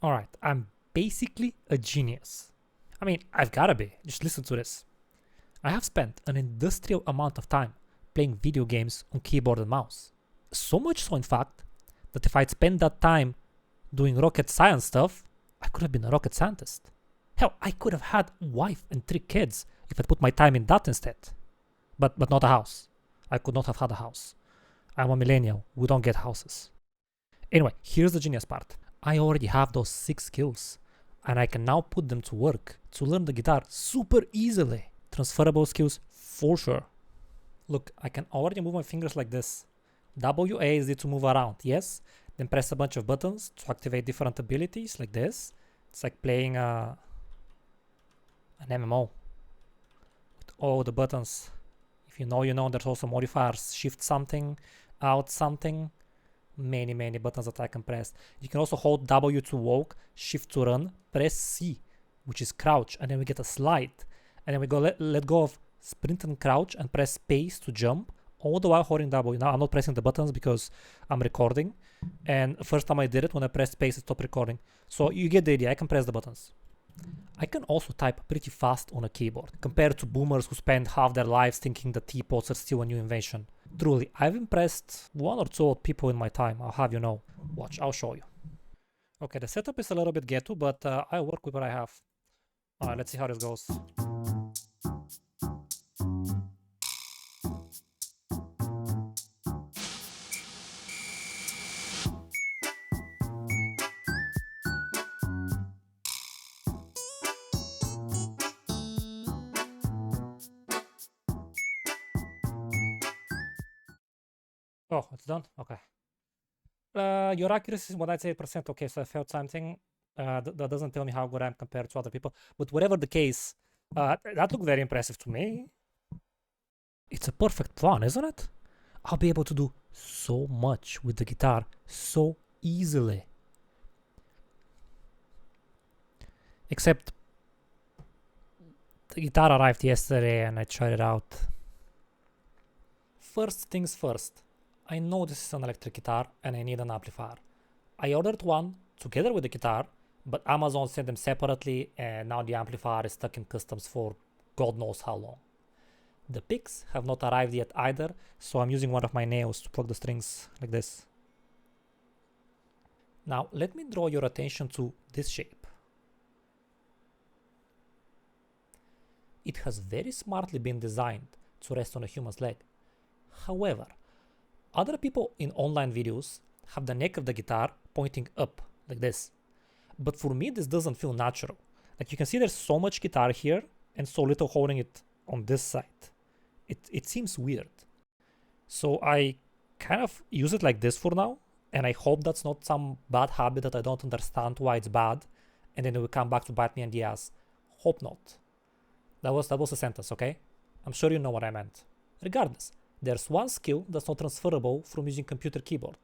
Alright, I'm basically a genius. I mean, I've gotta be. Just listen to this. I have spent an industrial amount of time playing video games on keyboard and mouse. So much so, in fact, that if I'd spent that time doing rocket science stuff, I could have been a rocket scientist. Hell, I could have had a wife and 3 kids if I'd put my time in that instead. But not a house. I could not have had a house. I'm a millennial. We don't get houses. Anyway, here's the genius part. I already have those 6 skills, and I can now put them to work to learn the guitar super easily. Transferable skills for sure. Look, I can already move my fingers like this. WA is to move around, yes? Then press a bunch of buttons to activate different abilities like this. It's like playing an MMO with all the buttons. If you know, there's also modifiers. Shift something, out something. Many buttons that I can press. You can also hold W to walk, shift to run, press C, which is crouch, and then we get a slide. And then we go let go of sprint and crouch and press space to jump, all the while holding W. Now I'm not pressing the buttons because I'm recording. And first time I did it, when I pressed space, it stopped recording. So you get the idea, I can press the buttons. I can also type pretty fast on a keyboard, compared to boomers who spend half their lives thinking that teapots are still a new invention. Truly, I've impressed 1 or 2 old people in my time, I'll have you know. Watch, I'll show you. Okay, the setup is a little bit ghetto, but I work with what I have. Alright, let's see how this goes. Oh, it's done? Okay. Your accuracy is 198%. Okay, so I failed something. That doesn't tell me how good I am compared to other people. But whatever the case, that looked very impressive to me. It's a perfect plan, isn't it? I'll be able to do so much with the guitar so easily. Except the guitar arrived yesterday and I tried it out. First things first. I know this is an electric guitar and I need an amplifier. I ordered one together with the guitar, but Amazon sent them separately and now the amplifier is stuck in customs for God knows how long. The picks have not arrived yet either, so I'm using one of my nails to plug the strings like this. Now let me draw your attention to this shape. It has very smartly been designed to rest on a human's leg. However, other people in online videos have the neck of the guitar pointing up like this. But for me, this doesn't feel natural. Like you can see there's so much guitar here and so little holding it on this side. It seems weird. So I kind of use it like this for now. And I hope that's not some bad habit that I don't understand why it's bad. And then it will come back to bite me in the ass. Hope not. That was a sentence, okay? I'm sure you know what I meant. Regardless, there's one skill that's not transferable from using computer keyboard.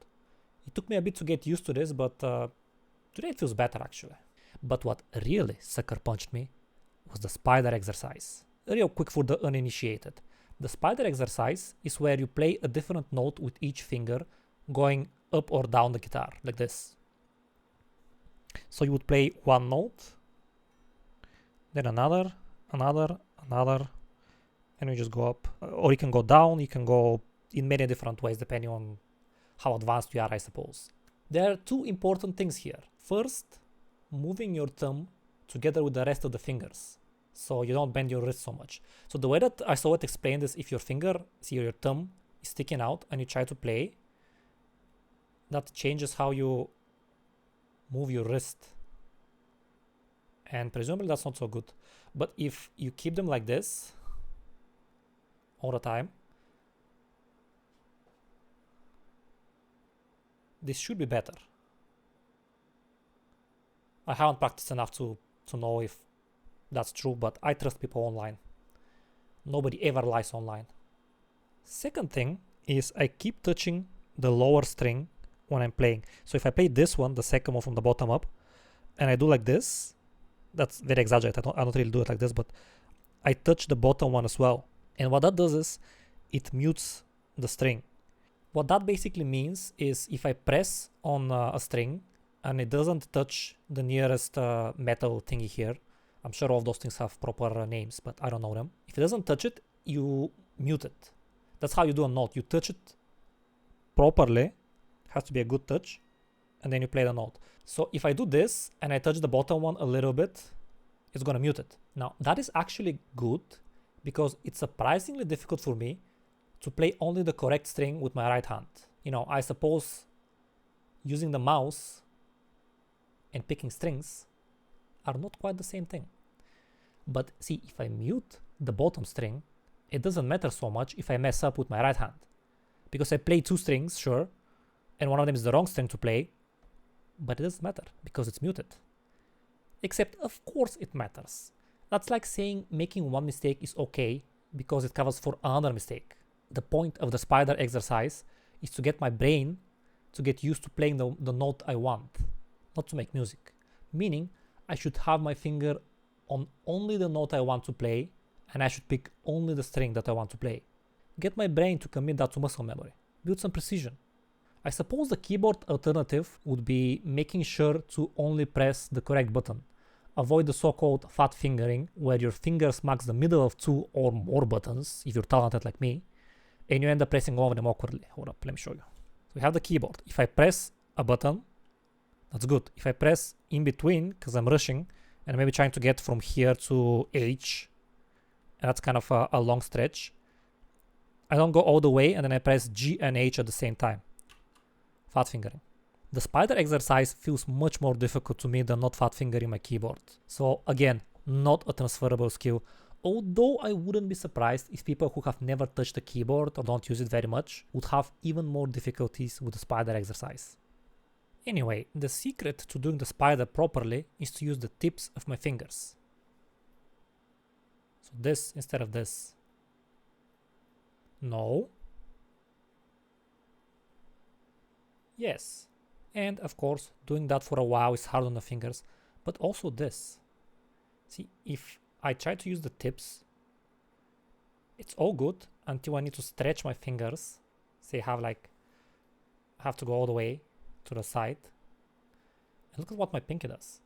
It took me a bit to get used to this, but today it feels better actually. But what really sucker punched me was the spider exercise. Real quick for the uninitiated. The spider exercise is where you play a different note with each finger going up or down the guitar, like this. So you would play one note, then another, and you just go up. Or you can go down, you can go in many different ways depending on how advanced you are, I suppose. There are 2 important things here. First, moving your thumb together with the rest of the fingers, so you don't bend your wrist so much. So the way that I saw it explained is if your finger, see your thumb is sticking out and you try to play, that changes how you move your wrist. And presumably that's not so good. But if you keep them like this all the time, this should be better. I haven't practiced enough to know if that's true, but I trust people online. Nobody ever lies online. Second thing is I keep touching the lower string when I'm playing. So if I play this one, the second one from the bottom up, and I do like this, that's very exaggerated. I don't really do it like this, but I touch the bottom one as well. And what that does is it mutes the string. What that basically means is if I press on a string and it doesn't touch the nearest metal thingy here. I'm sure all of those things have proper names, but I don't know them. If it doesn't touch it, you mute it. That's how you do a note. You touch it properly, has to be a good touch, and then you play the note. So if I do this and I touch the bottom one a little bit, it's gonna mute it. Now that is actually good because it's surprisingly difficult for me to play only the correct string with my right hand. You know, I suppose using the mouse and picking strings are not quite the same thing. But see, if I mute the bottom string, it doesn't matter so much if I mess up with my right hand. Because I play two strings, sure, and one of them is the wrong string to play, but it doesn't matter because it's muted. Except, of course, it matters. That's like saying making one mistake is okay because it covers for another mistake. The point of the spider exercise is to get my brain to get used to playing the note I want, not to make music. Meaning, I should have my finger on only the note I want to play, and I should pick only the string that I want to play. Get my brain to commit that to muscle memory. Build some precision. I suppose the keyboard alternative would be making sure to only press the correct button. Avoid the so-called fat fingering, where your finger smacks the middle of two or more buttons, if you're talented like me, and you end up pressing all of them awkwardly. Hold up, let me show you. So we have the keyboard. If I press a button, that's good. If I press in between, because I'm rushing, and maybe trying to get from here to H, and that's kind of a long stretch, I don't go all the way, and then I press G and H at the same time. Fat fingering. The spider exercise feels much more difficult to me than not fat fingering my keyboard. So again, not a transferable skill. Although I wouldn't be surprised if people who have never touched the keyboard or don't use it very much would have even more difficulties with the spider exercise. Anyway, the secret to doing the spider properly is to use the tips of my fingers. So this instead of this. No. Yes. And of course, doing that for a while is hard on the fingers, but also this. See, if I try to use the tips, it's all good until I need to stretch my fingers. Say I have to go all the way to the side. And look at what my pinky does.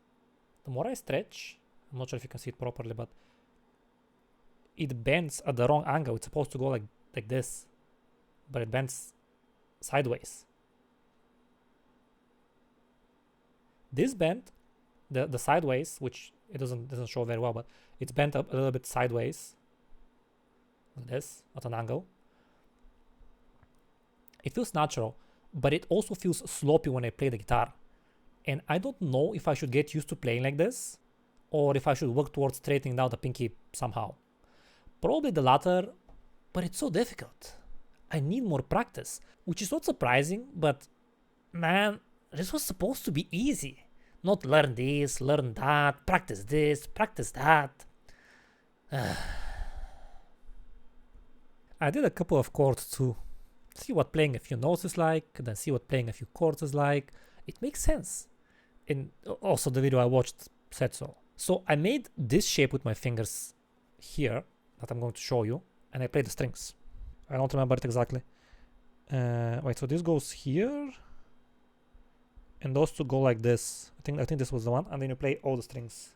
The more I stretch, I'm not sure if you can see it properly, but it bends at the wrong angle. It's supposed to go like this, but it bends sideways. This bend, the sideways, which it doesn't show very well, but it's bent up a little bit sideways, like this, at an angle. It feels natural, but it also feels sloppy when I play the guitar. And I don't know if I should get used to playing like this, or if I should work towards straightening out the pinky somehow. Probably the latter, but it's so difficult. I need more practice, which is not surprising, but man, this was supposed to be easy. Not learn this, learn that, practice this, practice that. I did a couple of chords to see what playing a few notes is like, then see what playing a few chords is like. It makes sense. And also the video I watched said so. So I made this shape with my fingers here that I'm going to show you, and I played the strings. I don't remember it exactly. Wait, so this goes here, and those two go like this. I think this was the one, and then you play all the strings.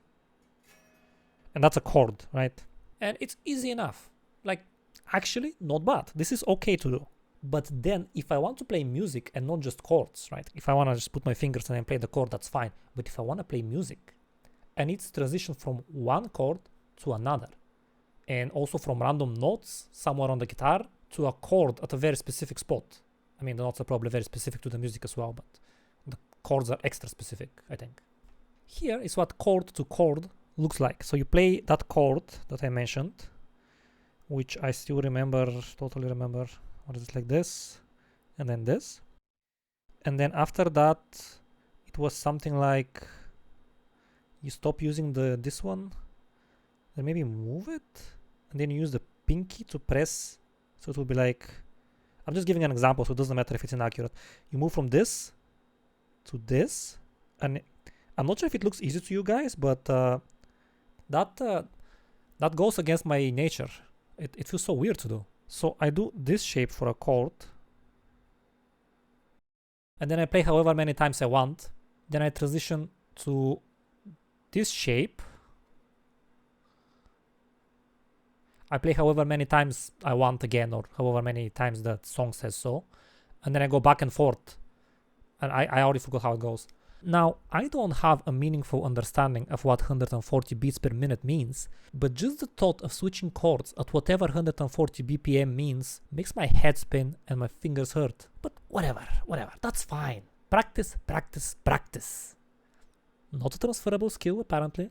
And that's a chord, right? And it's easy enough. Like, actually, not bad. This is okay to do. But then, if I want to play music and not just chords, right? If I want to just put my fingers and then play the chord, that's fine. But if I want to play music, I need to transition from one chord to another. And also from random notes somewhere on the guitar to a chord at a very specific spot. I mean, the notes are probably very specific to the music as well, but the chords are extra specific, I think. Here is what chord to chord looks like. So you play that chord that I mentioned, which I still remember, totally remember. What is it, like this, and then this. And then after that, it was something like you stop using this one, then maybe move it, and then you use the pinky to press. So it will be like, I'm just giving an example, so it doesn't matter if it's inaccurate. You move from this to this, and I'm not sure if it looks easy to you guys, but that goes against my nature. It feels so weird to do. So I do this shape for a chord, and then I play however many times I want, Then I transition to this shape. I play however many times I want again, or however many times the song says so. And then I go back and forth. And I already forgot how it goes. Now, I don't have a meaningful understanding of what 140 beats per minute means, but just the thought of switching chords at whatever 140 BPM means makes my head spin and my fingers hurt. But whatever, that's fine. Practice, practice, practice. Not a transferable skill, apparently.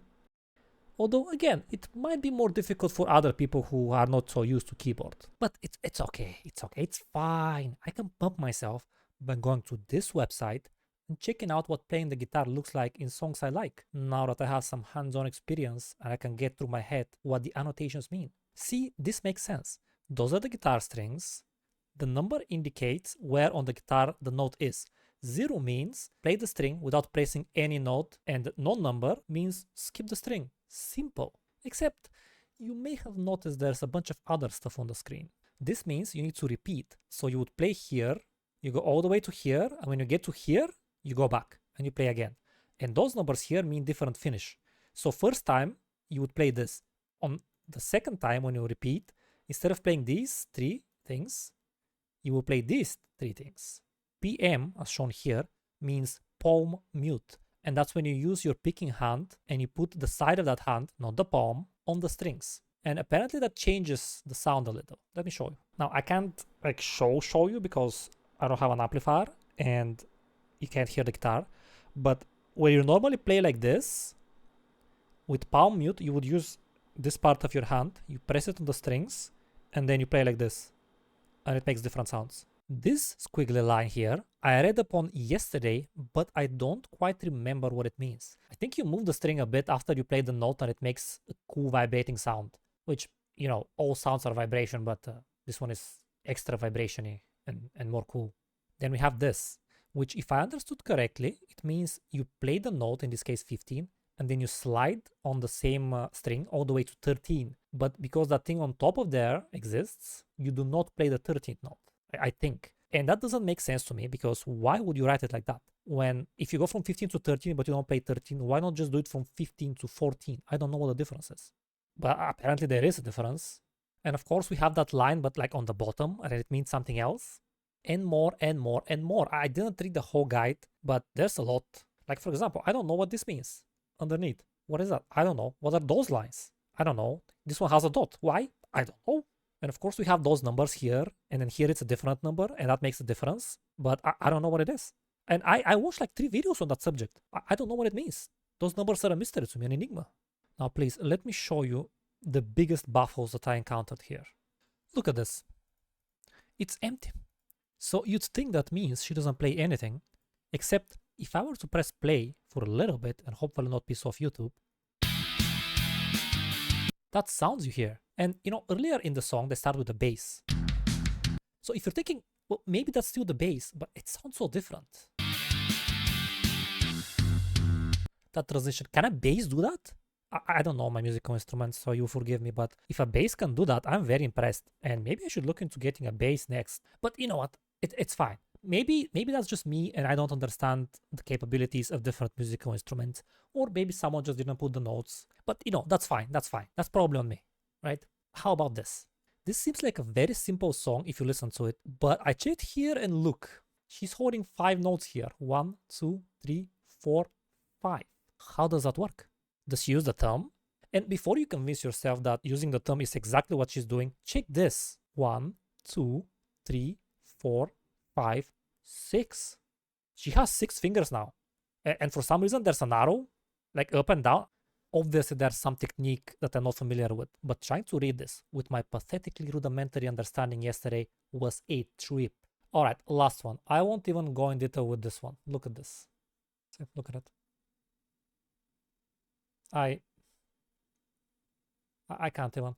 Although, again, it might be more difficult for other people who are not so used to keyboard. But it's okay, it's fine. I can pump myself by going to this website and checking out what playing the guitar looks like in songs I like, now that I have some hands-on experience and I can get through my head what the annotations mean. See, this makes sense. Those are the guitar strings. The number indicates where on the guitar the note is. 0 means play the string without pressing any note, and non-number means skip the string. Simple. Except you may have noticed there's a bunch of other stuff on the screen. This means you need to repeat. So you would play here, you go all the way to here, and when you get to here, you go back and you play again. And those numbers here mean different finish. So first time you would play this. On the second time when you repeat, instead of playing these 3 things, you will play these 3 things. PM, as shown here, means palm mute. And that's when you use your picking hand and you put the side of that hand, not the palm, on the strings. And apparently that changes the sound a little. Let me show you. Now I can't like show you because I don't have an amplifier and you can't hear the guitar. But where you normally play like this, with palm mute, you would use this part of your hand, you press it on the strings, and then you play like this. And it makes different sounds. This squiggly line here, I read upon yesterday, but I don't quite remember what it means. I think you move the string a bit after you play the note and it makes a cool vibrating sound. Which, you know, all sounds are vibration, but this one is extra vibration-y and more cool. Then we have this, which if I understood correctly, it means you play the note, in this case 15, and then you slide on the same string all the way to 13. But because that thing on top of there exists, you do not play the 13th note. I think. And that doesn't make sense to me because why would you write it like that? When if you go from 15 to 13 but you don't play 13, why not just do it from 15 to 14? I don't know what the difference is. But apparently there is a difference. And of course we have that line but like on the bottom and it means something else. And more and more and more. I didn't read the whole guide, but there's a lot. Like for example, I don't know what this means underneath. What is that? I don't know. What are those lines? I don't know. This one has a dot. Why? I don't know. And of course we have those numbers here, and then here it's a different number, and that makes a difference. But I don't know what it is. And I watched like 3 videos on that subject. I don't know what it means. Those numbers are a mystery to me, an enigma. Now please, let me show you the biggest baffles that I encountered here. Look at this. It's empty. So you'd think that means she doesn't play anything, except if I were to press play for a little bit and hopefully not piss off YouTube, that sounds you hear. And you know, earlier in the song, they start with the bass. So if you're thinking, well, maybe that's still the bass, but it sounds so different. That transition, can a bass do that? I don't know my musical instruments, so you forgive me, but if a bass can do that, I'm very impressed. And maybe I should look into getting a bass next. But you know what? It's fine. Maybe that's just me and I don't understand the capabilities of different musical instruments. Or maybe someone just didn't put the notes. But you know, that's fine. That's probably on me, right? How about this? This seems like a very simple song if you listen to it, but I checked here and look. She's holding 5 notes here. 1, 2, 3, 4, 5. How does that work? Does she use the thumb? And before you convince yourself that using the thumb is exactly what she's doing, check this. 1, 2, 3, 4, 5, 6. She has 6 fingers now. And for some reason there's an arrow, like up and down. Obviously there's some technique that I'm not familiar with, but trying to read this with my pathetically rudimentary understanding yesterday was a trip. Alright, last one. I won't even go in detail with this one. Look at this. Look at it. I can't even.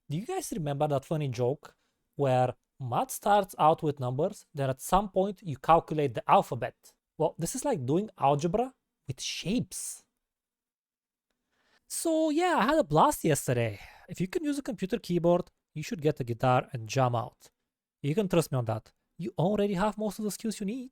Do you guys remember that funny joke where math starts out with numbers, then at some point you calculate the alphabet? Well, this is like doing algebra with shapes. So yeah, I had a blast yesterday. If you can use a computer keyboard, you should get a guitar and jam out. You can trust me on that. You already have most of the skills you need.